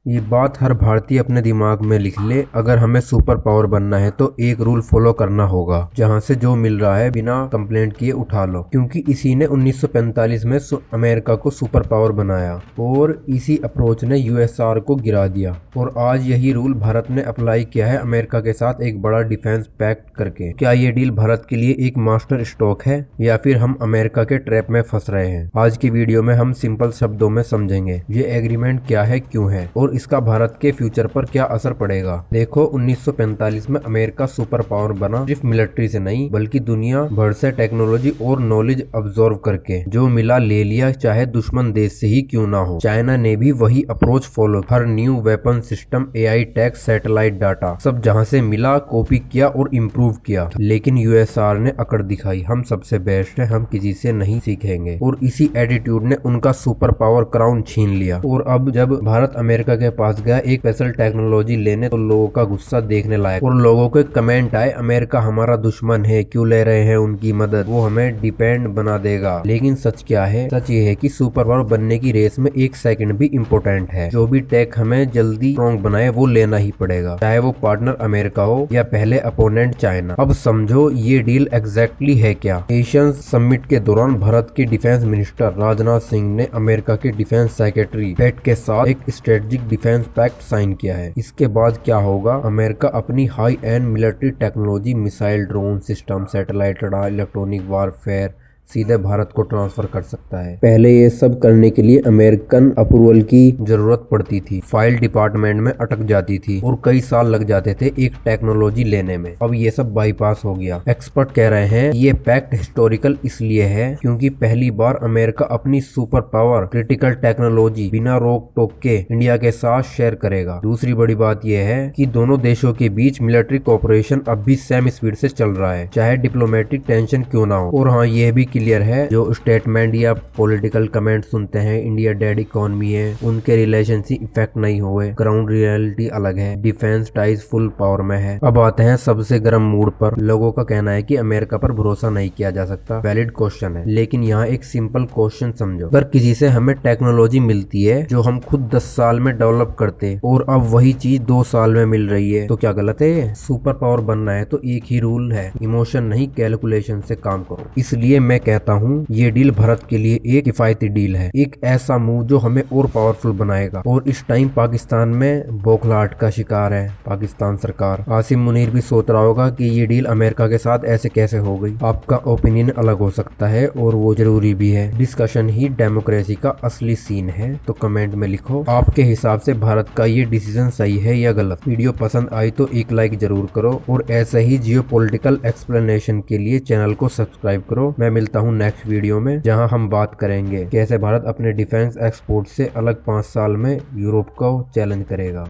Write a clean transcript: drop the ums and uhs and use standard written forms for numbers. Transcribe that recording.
ये बात हर भारतीय अपने दिमाग में लिख ले। अगर हमें सुपर पावर बनना है तो एक रूल फॉलो करना होगा, जहाँ से जो मिल रहा है बिना कंप्लेंट किए उठा लो, क्योंकि इसी ने 1945 में अमेरिका को सुपर पावर बनाया और इसी अप्रोच ने यूएसआर को गिरा दिया। और आज यही रूल भारत ने अप्लाई किया है अमेरिका के साथ एक बड़ा डिफेंस पैक्ट करके। क्या ये डील भारत के लिए एक मास्टर स्ट्रोक है या फिर हम अमेरिका के ट्रैप में फंस रहे हैं? आज की वीडियो में हम सिंपल शब्दों में समझेंगे ये एग्रीमेंट क्या है, क्यों है और इसका भारत के फ्यूचर पर क्या असर पड़ेगा। देखो, 1945 में अमेरिका सुपर पावर बना, सिर्फ मिलिट्री से नहीं बल्कि दुनिया भर से टेक्नोलॉजी और नॉलेज अब्सॉर्व करके। जो मिला ले लिया, चाहे दुश्मन देश से ही क्यों ना हो। चाइना ने भी वही अप्रोच फॉलो, हर न्यू वेपन सिस्टम, एआई टैक, सैटेलाइट डाटा, सब जहां से मिला कॉपी किया और इम्प्रूव किया। लेकिन यूएसआर ने अकड़ दिखाई, हम सबसे बेस्ट है, हम किसी से नहीं सीखेंगे। और इसी एटीट्यूड ने उनका सुपर पावर क्राउन छीन लिया। और अब जब भारत अमेरिका के पास गया एक स्पेशल टेक्नोलॉजी लेने, तो लोगों का गुस्सा देखने लायक। और लोगों के कमेंट आए, अमेरिका हमारा दुश्मन है, क्यों ले रहे हैं उनकी मदद, वो हमें डिपेंड बना देगा। लेकिन सच क्या है? सच ये है कि सुपर पावर बनने की रेस में एक सेकंड भी इम्पोर्टेंट है। जो भी टेक हमें जल्दी स्ट्रॉन्ग बनाए वो लेना ही पड़ेगा, चाहे वो पार्टनर अमेरिका हो या पहले अपोनेंट चाइना। अब समझो ये डील एग्जैक्टली है क्या। एशियन समिट के दौरान भारत के डिफेंस मिनिस्टर राजनाथ सिंह ने अमेरिका के डिफेंस सेक्रेटरी पेट के साथ एक स्ट्रेटेजिक डिफेंस पैक्ट साइन किया है। इसके बाद क्या होगा? अमेरिका अपनी high and military technology, missile, drone system, satellite radar, electronic warfare सीधे भारत को ट्रांसफर कर सकता है। पहले ये सब करने के लिए अमेरिकन अप्रूवल की जरूरत पड़ती थी, फाइल डिपार्टमेंट में अटक जाती थी और कई साल लग जाते थे एक टेक्नोलॉजी लेने में। अब ये सब बाईपास हो गया। एक्सपर्ट कह रहे हैं ये पैक्ट हिस्टोरिकल इसलिए है क्योंकि पहली बार अमेरिका अपनी सुपर पावर, क्रिटिकल टेक्नोलॉजी बिना रोक टोक के इंडिया के साथ शेयर करेगा। दूसरी बड़ी बात यह है कि दोनों देशों के बीच मिलिट्री कोऑपरेशन अब भी सेम स्पीड से चल रहा है, चाहे डिप्लोमेटिक टेंशन क्यों ना हो। और हाँ, यह भी क्लियर है, जो स्टेटमेंट या पॉलिटिकल कमेंट सुनते हैं इंडिया डेड इकोनॉमी है, उनके रिलेशन से इफेक्ट नहीं हुए। ग्राउंड रियलिटी अलग है, डिफेंस टाइज फुल पावर में है। अब आते हैं सबसे गर्म मूड पर। लोगों का कहना है कि अमेरिका पर भरोसा नहीं किया जा सकता। वैलिड क्वेश्चन है, लेकिन यहाँ एक सिंपल क्वेश्चन समझो। अगर किसी से हमें टेक्नोलॉजी मिलती है जो हम खुद 10 साल में डेवलप करते और अब वही चीज 2 साल में मिल रही है, तो क्या गलत है? सुपर पावर बनना है तो एक ही रूल है, इमोशन नहीं कैलकुलेशन से काम करो। इसलिए मैं कहता हूँ ये डील भारत के लिए एक किफायती डील है, एक ऐसा मूव जो हमें और पावरफुल बनाएगा। और इस टाइम पाकिस्तान में बौखलाहट का शिकार है पाकिस्तान सरकार। आसिम मुनीर भी सोच रहा होगा कि ये डील अमेरिका के साथ ऐसे कैसे हो गई। आपका ओपिनियन अलग हो सकता है और वो जरूरी भी है। डिस्कशन ही डेमोक्रेसी का असली सीन है। तो कमेंट में लिखो, आपके हिसाब से भारत का ये डिसीजन सही है या गलत। वीडियो पसंद आई तो एक लाइक जरूर करो और ऐसे ही जियोपॉलिटिकल एक्सप्लेनेशन के लिए चैनल को सब्सक्राइब करो। मैं मिलता हूँ नेक्स्ट वीडियो में, जहां हम बात करेंगे कैसे भारत अपने डिफेंस एक्सपोर्ट से अलग 5 साल में यूरोप को चैलेंज करेगा।